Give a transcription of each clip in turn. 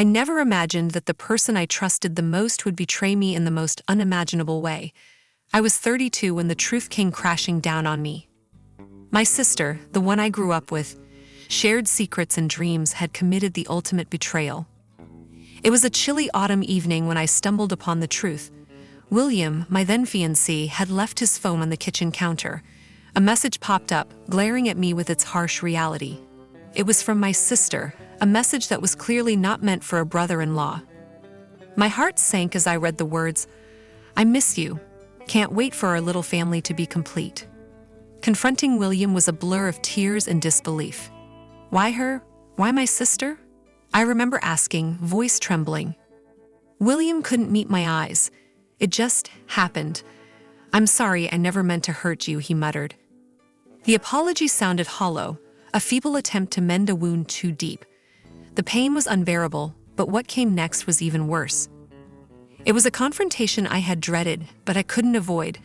I never imagined that the person I trusted the most would betray me in the most unimaginable way. I was 32 when the truth came crashing down on me. My sister, the one I grew up with, shared secrets and dreams, had committed the ultimate betrayal. It was a chilly autumn evening when I stumbled upon the truth. William, my then fiancé, had left his phone on the kitchen counter. A message popped up, glaring at me with its harsh reality. It was from my sister, a message that was clearly not meant for a brother-in-law. My heart sank as I read the words, "I miss you. Can't wait for our little family to be complete." Confronting William was a blur of tears and disbelief. Why her? Why my sister? I remember asking, voice trembling. William couldn't meet my eyes. It just happened. "I'm sorry, I never meant to hurt you," he muttered. The apology sounded hollow, a feeble attempt to mend a wound too deep. The pain was unbearable, but what came next was even worse. It was a confrontation I had dreaded, but I couldn't avoid.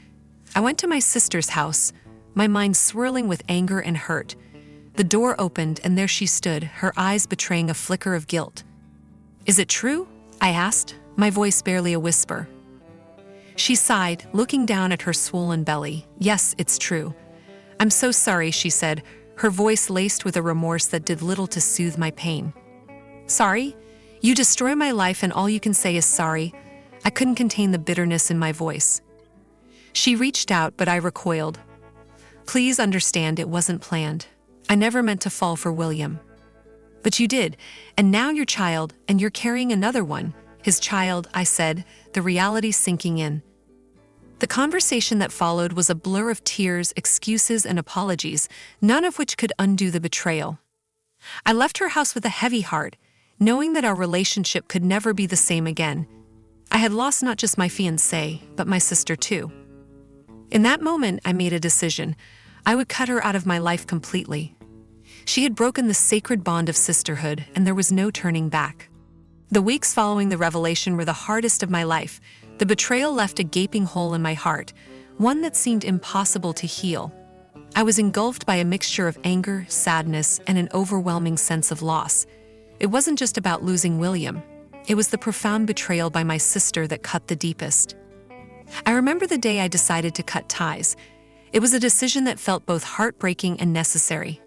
I went to my sister's house, my mind swirling with anger and hurt. The door opened, and there she stood, her eyes betraying a flicker of guilt. "Is it true?" I asked, my voice barely a whisper. She sighed, looking down at her swollen belly. "Yes, it's true. I'm so sorry," she said, her voice laced with a remorse that did little to soothe my pain. "Sorry? You destroy my life and all you can say is sorry?" I couldn't contain the bitterness in my voice. She reached out, but I recoiled. "Please understand, it wasn't planned. I never meant to fall for William." "But you did, and now your child, and you're carrying another one." "His child," I said, the reality sinking in. The conversation that followed was a blur of tears, excuses, and apologies, none of which could undo the betrayal. I left her house with a heavy heart, knowing that our relationship could never be the same again. I had lost not just my fiancé, but my sister too. In that moment, I made a decision. I would cut her out of my life completely. She had broken the sacred bond of sisterhood, and there was no turning back. The weeks following the revelation were the hardest of my life. The betrayal left a gaping hole in my heart, one that seemed impossible to heal. I was engulfed by a mixture of anger, sadness, and an overwhelming sense of loss. It wasn't just about losing William. It was the profound betrayal by my sister that cut the deepest. I remember the day I decided to cut ties. It was a decision that felt both heartbreaking and necessary.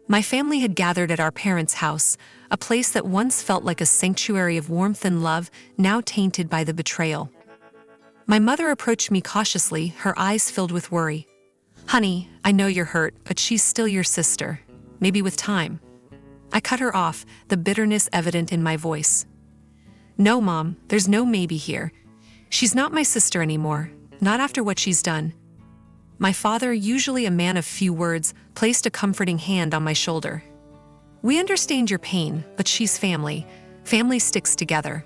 My family had gathered at our parents' house, a place that once felt like a sanctuary of warmth and love, now tainted by the betrayal. My mother approached me cautiously, her eyes filled with worry. "Honey, I know you're hurt, but she's still your sister. Maybe with time." I cut her off, the bitterness evident in my voice. "No, Mom, there's no maybe here. She's not my sister anymore, not after what she's done." My father, usually a man of few words, placed a comforting hand on my shoulder. "We understand your pain, but she's family. Family sticks together."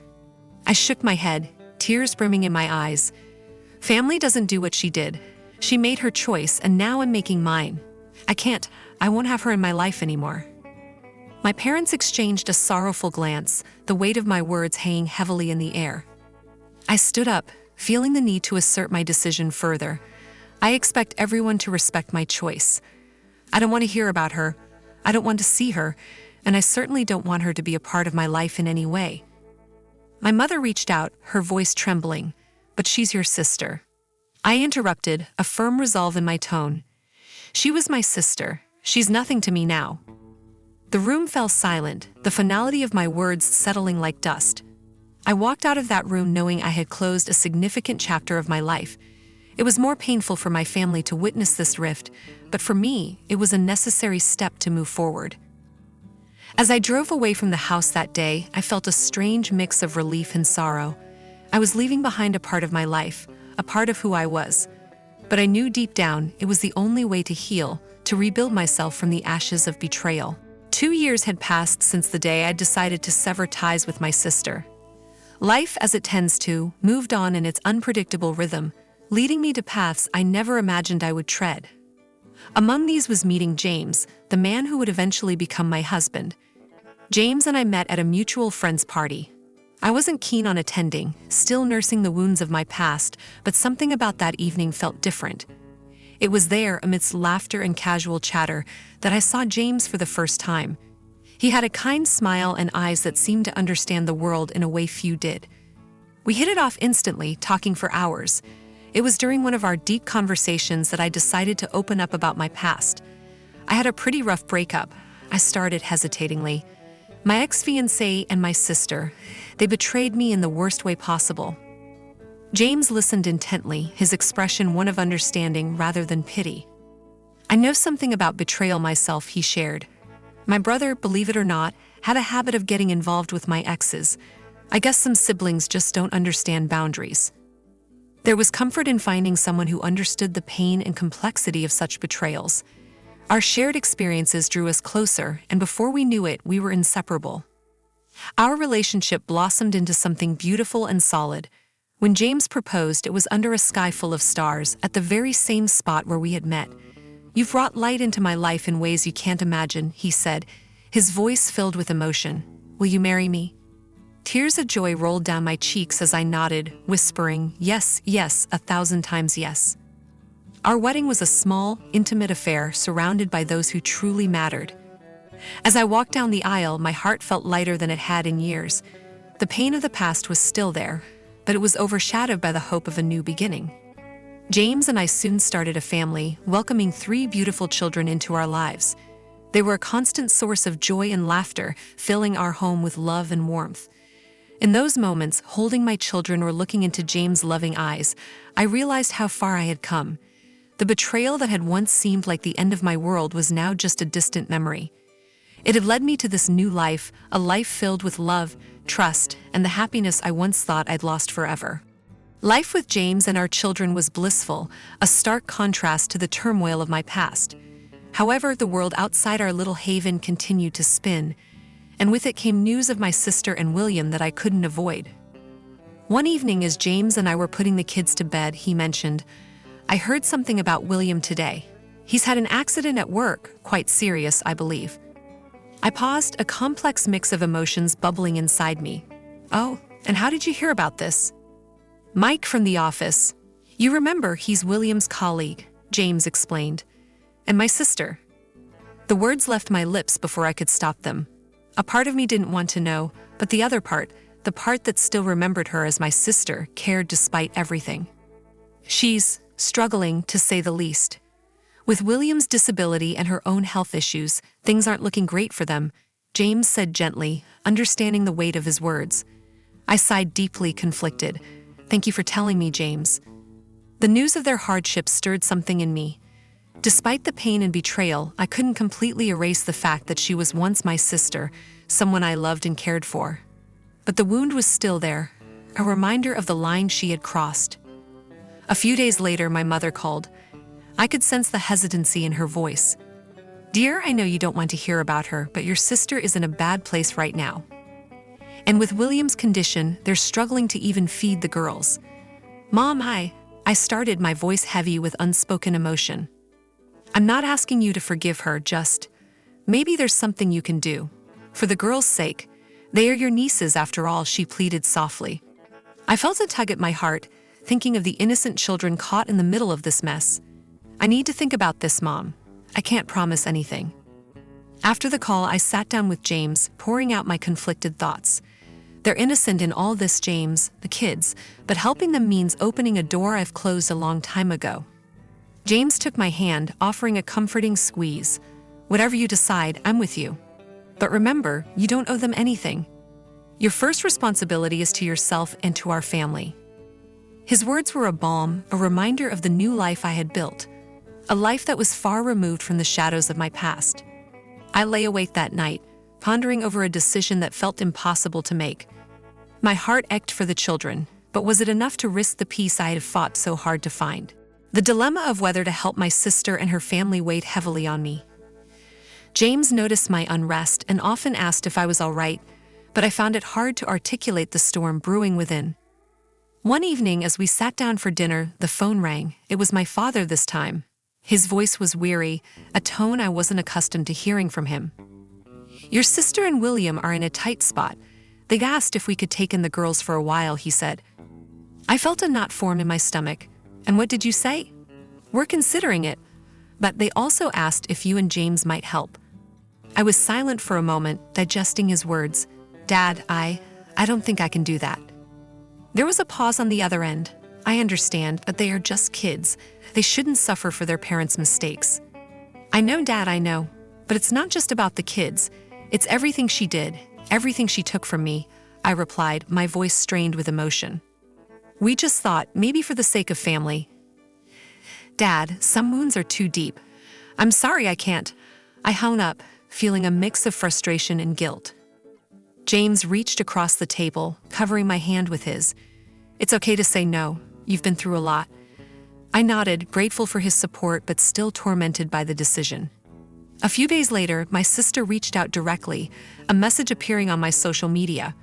I shook my head, tears brimming in my eyes. "Family doesn't do what she did. She made her choice, and now I'm making mine. I won't have her in my life anymore." My parents exchanged a sorrowful glance, the weight of my words hanging heavily in the air. I stood up, feeling the need to assert my decision further. "I expect everyone to respect my choice. I don't want to hear about her. I don't want to see her, and I certainly don't want her to be a part of my life in any way." My mother reached out, her voice trembling. "But she's your sister." I interrupted, a firm resolve in my tone. "She was my sister. She's nothing to me now." The room fell silent, the finality of my words settling like dust. I walked out of that room knowing I had closed a significant chapter of my life. It was more painful for my family to witness this rift, but for me, it was a necessary step to move forward. As I drove away from the house that day, I felt a strange mix of relief and sorrow. I was leaving behind a part of my life, a part of who I was. But I knew deep down it was the only way to heal, to rebuild myself from the ashes of betrayal. 2 years had passed since the day I decided to sever ties with my sister. Life, as it tends to, moved on in its unpredictable rhythm, leading me to paths I never imagined I would tread. Among these was meeting James, the man who would eventually become my husband. James and I met at a mutual friend's party. I wasn't keen on attending, still nursing the wounds of my past, but something about that evening felt different. It was there, amidst laughter and casual chatter, that I saw James for the first time. He had a kind smile and eyes that seemed to understand the world in a way few did. We hit it off instantly, talking for hours. It was during one of our deep conversations that I decided to open up about my past. I had a pretty rough breakup. I started hesitatingly. My ex-fiancé and my sister, they betrayed me in the worst way possible. James listened intently, his expression one of understanding rather than pity. I know something about betrayal myself, he shared. My brother, believe it or not, had a habit of getting involved with my exes. I guess some siblings just don't understand boundaries. There was comfort in finding someone who understood the pain and complexity of such betrayals. Our shared experiences drew us closer, and before we knew it, we were inseparable. Our relationship blossomed into something beautiful and solid. When James proposed, it was under a sky full of stars, at the very same spot where we had met. "You've brought light into my life in ways you can't imagine," he said, his voice filled with emotion. "Will you marry me?" Tears of joy rolled down my cheeks as I nodded, whispering, "Yes, yes, 1,000 times yes." Our wedding was a small, intimate affair surrounded by those who truly mattered. As I walked down the aisle, my heart felt lighter than it had in years. The pain of the past was still there, but it was overshadowed by the hope of a new beginning. James and I soon started a family, welcoming 3 beautiful children into our lives. They were a constant source of joy and laughter, filling our home with love and warmth. In those moments, holding my children or looking into James' loving eyes, I realized how far I had come. The betrayal that had once seemed like the end of my world was now just a distant memory. It had led me to this new life, a life filled with love, trust, and the happiness I once thought I'd lost forever. Life with James and our children was blissful, a stark contrast to the turmoil of my past. However, the world outside our little haven continued to spin, and with it came news of my sister and William that I couldn't avoid. One evening, as James and I were putting the kids to bed, he mentioned, "I heard something about William today. He's had an accident at work, quite serious, I believe." I paused, a complex mix of emotions bubbling inside me. "Oh, and how did you hear about this?" "Mike from the office. You remember, he's William's colleague," James explained. "And my sister." The words left my lips before I could stop them. A part of me didn't want to know, but the other part, the part that still remembered her as my sister, cared despite everything. "She's struggling, to say the least. With William's disability and her own health issues, things aren't looking great for them," James said gently, understanding the weight of his words. I sighed deeply, conflicted. "Thank you for telling me, James." The news of their hardship stirred something in me. Despite the pain and betrayal, I couldn't completely erase the fact that she was once my sister, someone I loved and cared for. But the wound was still there, a reminder of the line she had crossed. A few days later, my mother called. I could sense the hesitancy in her voice. "Dear, I know you don't want to hear about her, but your sister is in a bad place right now. And with William's condition, they're struggling to even feed the girls." "Mom, I started, my voice heavy with unspoken emotion. "I'm not asking you to forgive her, just maybe there's something you can do. For the girls' sake. They are your nieces after all," she pleaded softly. I felt a tug at my heart, thinking of the innocent children caught in the middle of this mess. "I need to think about this, Mom. I can't promise anything." After the call, I sat down with James, pouring out my conflicted thoughts. They're innocent in all this, James, the kids, but helping them means opening a door I've closed a long time ago. James took my hand, offering a comforting squeeze. "Whatever you decide, I'm with you. But remember, you don't owe them anything. Your first responsibility is to yourself and to our family." His words were a balm, a reminder of the new life I had built, a life that was far removed from the shadows of my past. I lay awake that night, pondering over a decision that felt impossible to make. My heart ached for the children, but was it enough to risk the peace I had fought so hard to find? The dilemma of whether to help my sister and her family weighed heavily on me. James noticed my unrest and often asked if I was all right, but I found it hard to articulate the storm brewing within. One evening, as we sat down for dinner, the phone rang. It was my father this time. His voice was weary, a tone I wasn't accustomed to hearing from him. "Your sister and William are in a tight spot. They asked if we could take in the girls for a while," he said. I felt a knot form in my stomach. "And what did you say?" "We're considering it, but they also asked if you and James might help." I was silent for a moment, digesting his words. Dad, I don't think I can do that. There was a pause on the other end. I understand, but they are just kids. They shouldn't suffer for their parents' mistakes. I know, Dad, I know. But it's not just about the kids. It's everything she did, everything she took from me, I replied, my voice strained with emotion. We just thought, maybe for the sake of family. Dad, some wounds are too deep. I'm sorry, I can't. I hung up, feeling a mix of frustration and guilt. James reached across the table, covering my hand with his. It's okay to say no. You've been through a lot. I nodded, grateful for his support but still tormented by the decision. A few days later, my sister reached out directly, a message appearing on my social media.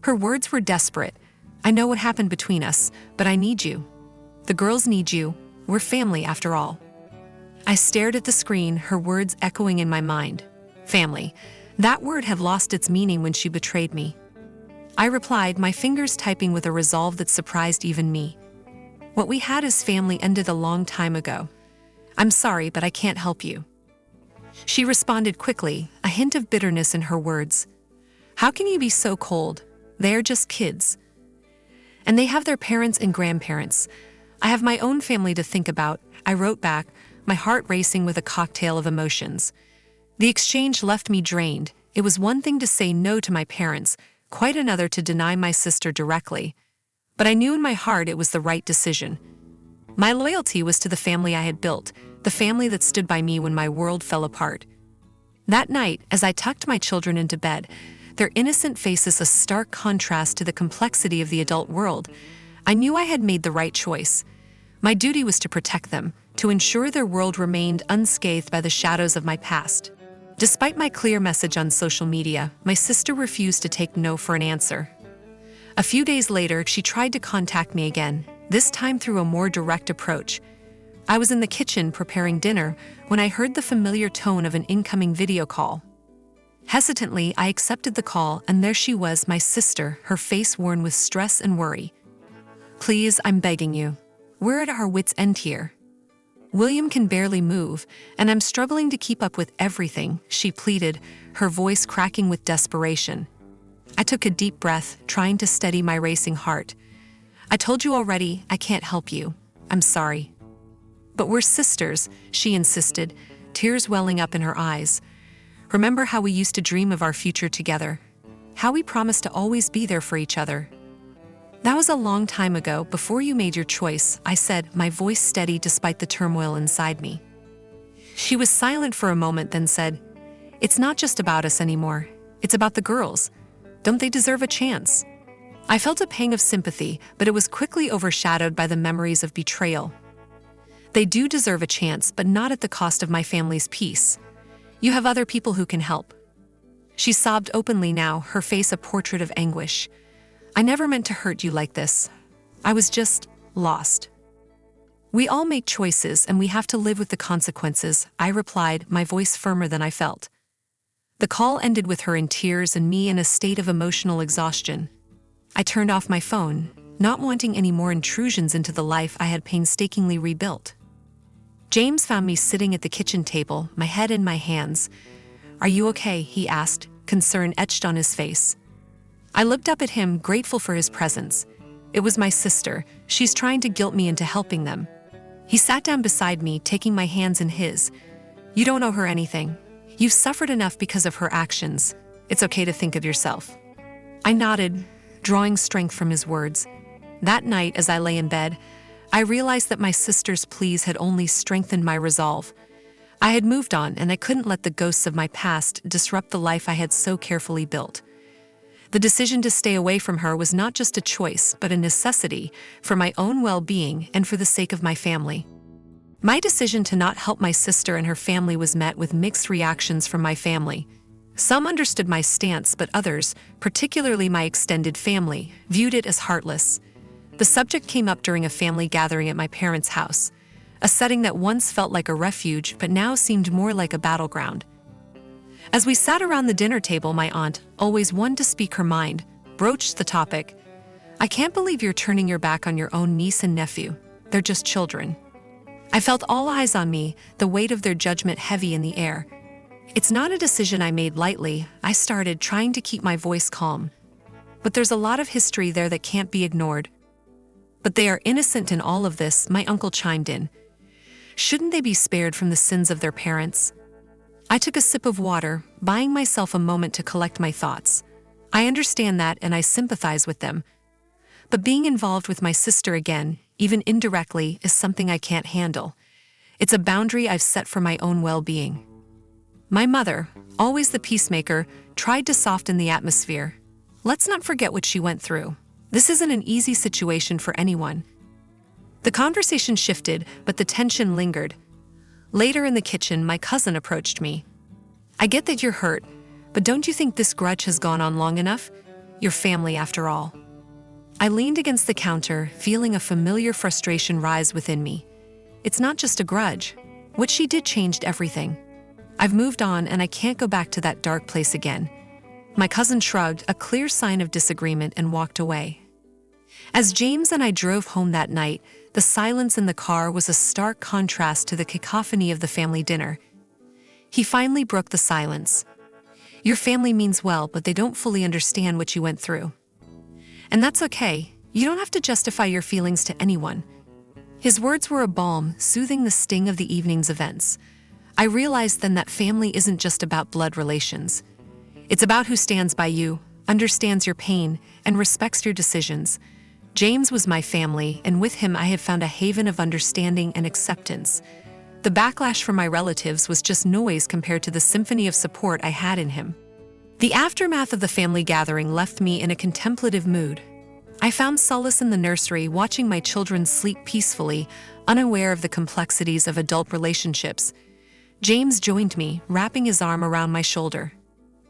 Her words were desperate. I know what happened between us, but I need you. The girls need you. We're family after all. I stared at the screen, her words echoing in my mind. Family. That word had lost its meaning when she betrayed me. I replied, my fingers typing with a resolve that surprised even me. What we had as family ended a long time ago. I'm sorry, but I can't help you. She responded quickly, a hint of bitterness in her words. How can you be so cold? They're just kids. And they have their parents and grandparents. I have my own family to think about, I wrote back, my heart racing with a cocktail of emotions. The exchange left me drained. It was one thing to say no to my parents, quite another to deny my sister directly. But I knew in my heart it was the right decision. My loyalty was to the family I had built, the family that stood by me when my world fell apart. That night, as I tucked my children into bed, their innocent faces a stark contrast to the complexity of the adult world, I knew I had made the right choice. My duty was to protect them, to ensure their world remained unscathed by the shadows of my past. Despite my clear message on social media, my sister refused to take no for an answer. A few days later, she tried to contact me again, this time through a more direct approach. I was in the kitchen preparing dinner when I heard the familiar tone of an incoming video call. Hesitantly, I accepted the call, and there she was, my sister, her face worn with stress and worry. Please, I'm begging you. We're at our wits' end here. William can barely move, and I'm struggling to keep up with everything, she pleaded, her voice cracking with desperation. I took a deep breath, trying to steady my racing heart. I told you already, I can't help you. I'm sorry. But we're sisters, she insisted, tears welling up in her eyes. Remember how we used to dream of our future together? How we promised to always be there for each other? That was a long time ago, before you made your choice, I said, my voice steady despite the turmoil inside me. She was silent for a moment, then said, It's not just about us anymore. It's about the girls. Don't they deserve a chance? I felt a pang of sympathy, but it was quickly overshadowed by the memories of betrayal. They do deserve a chance, but not at the cost of my family's peace. You have other people who can help. She sobbed openly now, her face a portrait of anguish. I never meant to hurt you like this. I was just lost. We all make choices and we have to live with the consequences, I replied, my voice firmer than I felt. The call ended with her in tears and me in a state of emotional exhaustion. I turned off my phone, not wanting any more intrusions into the life I had painstakingly rebuilt. James found me sitting at the kitchen table, my head in my hands. Are you okay? He asked, concern etched on his face. I looked up at him, grateful for his presence. It was my sister. She's trying to guilt me into helping them. He sat down beside me, taking my hands in his. You don't owe her anything. You've suffered enough because of her actions. It's okay to think of yourself. I nodded, drawing strength from his words. That night, as I lay in bed, I realized that my sister's pleas had only strengthened my resolve. I had moved on, and I couldn't let the ghosts of my past disrupt the life I had so carefully built. The decision to stay away from her was not just a choice, but a necessity for my own well-being and for the sake of my family. My decision to not help my sister and her family was met with mixed reactions from my family. Some understood my stance, but others, particularly my extended family, viewed it as heartless. The subject came up during a family gathering at my parents' house, a setting that once felt like a refuge but now seemed more like a battleground. As we sat around the dinner table, my aunt, always one to speak her mind, broached the topic. I can't believe you're turning your back on your own niece and nephew. They're just children. I felt all eyes on me, the weight of their judgment heavy in the air. It's not a decision I made lightly. I started trying to keep my voice calm. But there's a lot of history there that can't be ignored. But they are innocent in all of this, my uncle chimed in. Shouldn't they be spared from the sins of their parents? I took a sip of water, buying myself a moment to collect my thoughts. I understand that and I sympathize with them. But being involved with my sister again, even indirectly, is something I can't handle. It's a boundary I've set for my own well-being. My mother, always the peacemaker, tried to soften the atmosphere. Let's not forget what she went through. This isn't an easy situation for anyone. The conversation shifted, but the tension lingered. Later in the kitchen, my cousin approached me. I get that you're hurt, but don't you think this grudge has gone on long enough? Your family, after all. I leaned against the counter, feeling a familiar frustration rise within me. It's not just a grudge. What she did changed everything. I've moved on and I can't go back to that dark place again. My cousin shrugged, a clear sign of disagreement, and walked away. As James and I drove home that night, the silence in the car was a stark contrast to the cacophony of the family dinner. He finally broke the silence. Your family means well, but they don't fully understand what you went through. And that's okay. You don't have to justify your feelings to anyone. His words were a balm, soothing the sting of the evening's events. I realized then that family isn't just about blood relations. It's about who stands by you, understands your pain, and respects your decisions. James was my family, and with him I have found a haven of understanding and acceptance. The backlash from my relatives was just noise compared to the symphony of support I had in him. The aftermath of the family gathering left me in a contemplative mood. I found solace in the nursery, watching my children sleep peacefully, unaware of the complexities of adult relationships. James joined me, wrapping his arm around my shoulder.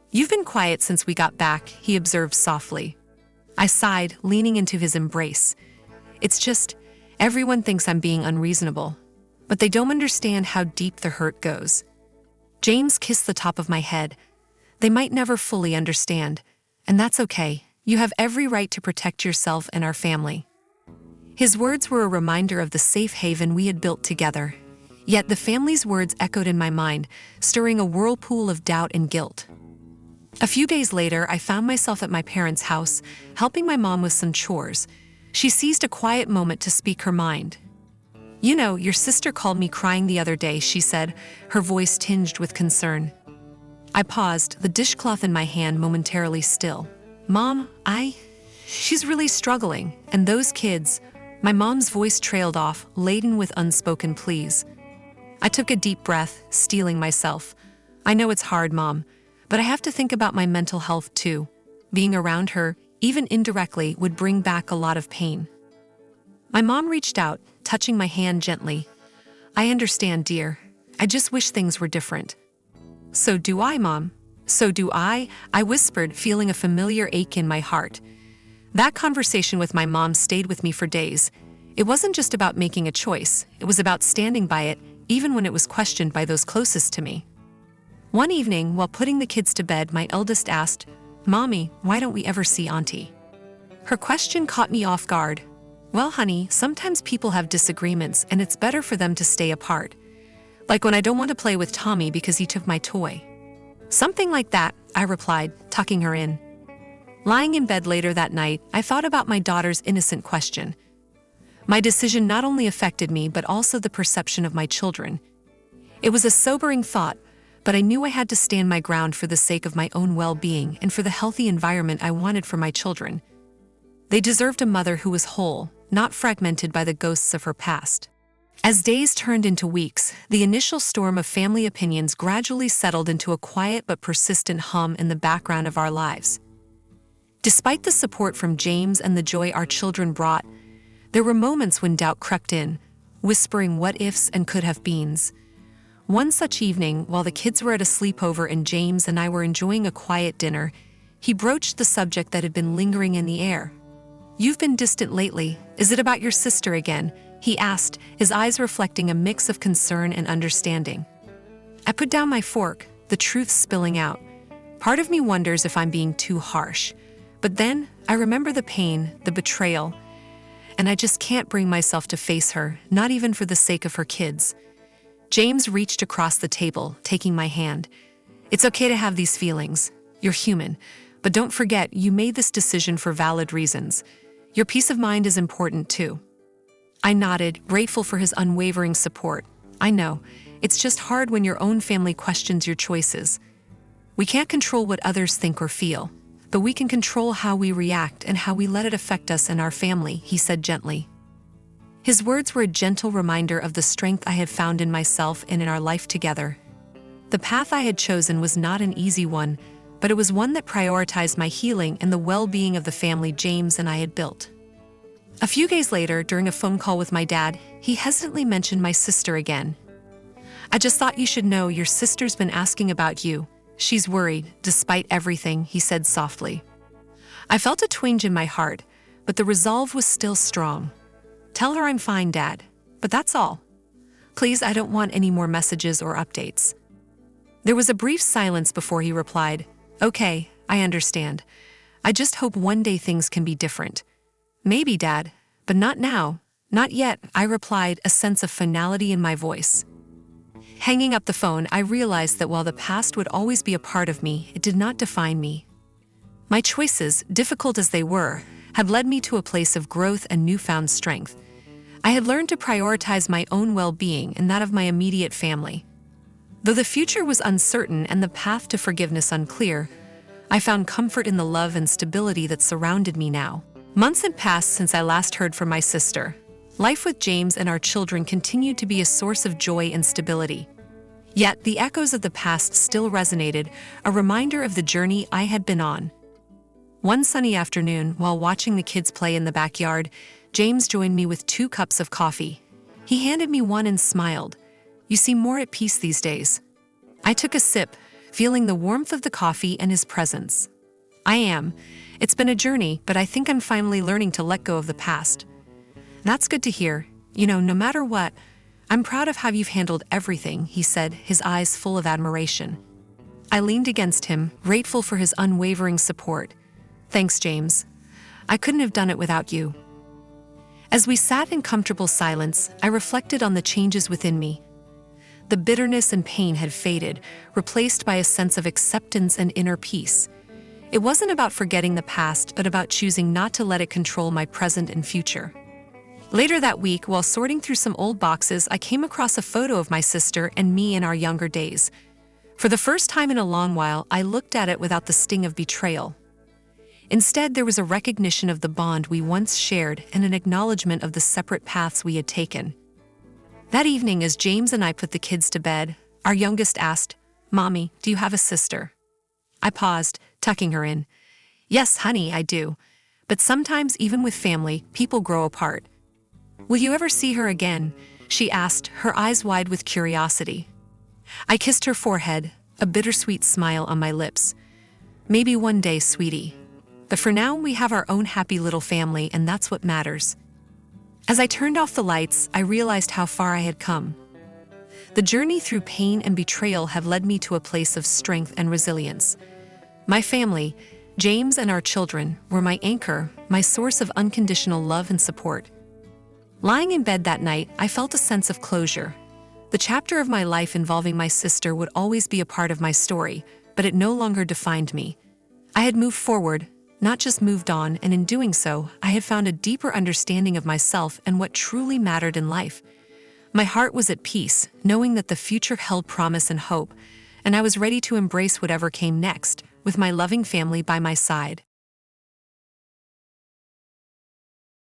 You've been quiet since we got back, he observed softly. I sighed, leaning into his embrace. It's just, everyone thinks I'm being unreasonable, but they don't understand how deep the hurt goes. James kissed the top of my head. They might never fully understand, and that's okay. You have every right to protect yourself and our family. His words were a reminder of the safe haven we had built together. Yet the family's words echoed in my mind, stirring a whirlpool of doubt and guilt. A few days later, I found myself at my parents' house, helping my mom with some chores. She seized a quiet moment to speak her mind. You know, your sister called me crying the other day, she said, her voice tinged with concern. I paused, the dishcloth in my hand momentarily still. Mom, she's really struggling, and those kids. My mom's voice trailed off, laden with unspoken pleas. I took a deep breath, steeling myself. I know it's hard, Mom, but I have to think about my mental health too. Being around her, even indirectly, would bring back a lot of pain. My mom reached out, touching my hand gently. I understand, dear. I just wish things were different. So do I, Mom. So do I whispered, feeling a familiar ache in my heart. That conversation with my mom stayed with me for days. It wasn't just about making a choice. It was about standing by it, even when it was questioned by those closest to me. One evening, while putting the kids to bed, my eldest asked, Mommy, why don't we ever see Auntie? Her question caught me off guard. Well, honey, sometimes people have disagreements and it's better for them to stay apart. Like when I don't want to play with Tommy because he took my toy. Something like that, I replied, tucking her in. Lying in bed later that night, I thought about my daughter's innocent question. My decision not only affected me but also the perception of my children. It was a sobering thought, but I knew I had to stand my ground for the sake of my own well-being and for the healthy environment I wanted for my children. They deserved a mother who was whole, not fragmented by the ghosts of her past. As days turned into weeks, the initial storm of family opinions gradually settled into a quiet but persistent hum in the background of our lives. Despite the support from James and the joy our children brought, there were moments when doubt crept in, whispering what-ifs and could-have-beens. One such evening, while the kids were at a sleepover and James and I were enjoying a quiet dinner, he broached the subject that had been lingering in the air. You've been distant lately. Is it about your sister again? He asked, his eyes reflecting a mix of concern and understanding. I put down my fork, the truth spilling out. Part of me wonders if I'm being too harsh. But then, I remember the pain, the betrayal, and I just can't bring myself to face her, not even for the sake of her kids. James reached across the table, taking my hand. It's okay to have these feelings. You're human. But don't forget, you made this decision for valid reasons. Your peace of mind is important too. I nodded, grateful for his unwavering support. I know, it's just hard when your own family questions your choices. We can't control what others think or feel, but we can control how we react and how we let it affect us and our family, he said gently. His words were a gentle reminder of the strength I had found in myself and in our life together. The path I had chosen was not an easy one, but it was one that prioritized my healing and the well-being of the family James and I had built. A few days later, during a phone call with my dad, he hesitantly mentioned my sister again. I just thought you should know your sister's been asking about you. She's worried, despite everything, he said softly. I felt a twinge in my heart, but the resolve was still strong. Tell her I'm fine, Dad, but that's all. Please, I don't want any more messages or updates. There was a brief silence before he replied, Okay, I understand. I just hope one day things can be different. Maybe, Dad, but not now. Not yet, I replied, a sense of finality in my voice. Hanging up the phone, I realized that while the past would always be a part of me, it did not define me. My choices, difficult as they were, had led me to a place of growth and newfound strength. I had learned to prioritize my own well-being and that of my immediate family. Though the future was uncertain and the path to forgiveness unclear, I found comfort in the love and stability that surrounded me now. Months had passed since I last heard from my sister. Life with James and our children continued to be a source of joy and stability. Yet, the echoes of the past still resonated, a reminder of the journey I had been on. One sunny afternoon, while watching the kids play in the backyard, James joined me with 2 cups of coffee. He handed me one and smiled. You seem more at peace these days. I took a sip, feeling the warmth of the coffee and his presence. I am. It's been a journey, but I think I'm finally learning to let go of the past. That's good to hear. No matter what, I'm proud of how you've handled everything, he said, his eyes full of admiration. I leaned against him, grateful for his unwavering support. Thanks, James. I couldn't have done it without you. As we sat in comfortable silence, I reflected on the changes within me. The bitterness and pain had faded, replaced by a sense of acceptance and inner peace. It wasn't about forgetting the past, but about choosing not to let it control my present and future. Later that week, while sorting through some old boxes, I came across a photo of my sister and me in our younger days. For the first time in a long while, I looked at it without the sting of betrayal. Instead, there was a recognition of the bond we once shared and an acknowledgement of the separate paths we had taken. That evening, as James and I put the kids to bed, our youngest asked, Mommy, do you have a sister? I paused, tucking her in. Yes, honey, I do. But sometimes, even with family, people grow apart. Will you ever see her again? She asked, her eyes wide with curiosity. I kissed her forehead, a bittersweet smile on my lips. Maybe one day, sweetie. But for now, we have our own happy little family, and that's what matters. As I turned off the lights, I realized how far I had come. The journey through pain and betrayal have led me to a place of strength and resilience. My family, James and our children, were my anchor, my source of unconditional love and support. Lying in bed that night, I felt a sense of closure. The chapter of my life involving my sister would always be a part of my story, but it no longer defined me. I had moved forward, not just moved on, and in doing so, I had found a deeper understanding of myself and what truly mattered in life. My heart was at peace, knowing that the future held promise and hope, and I was ready to embrace whatever came next, with my loving family by my side.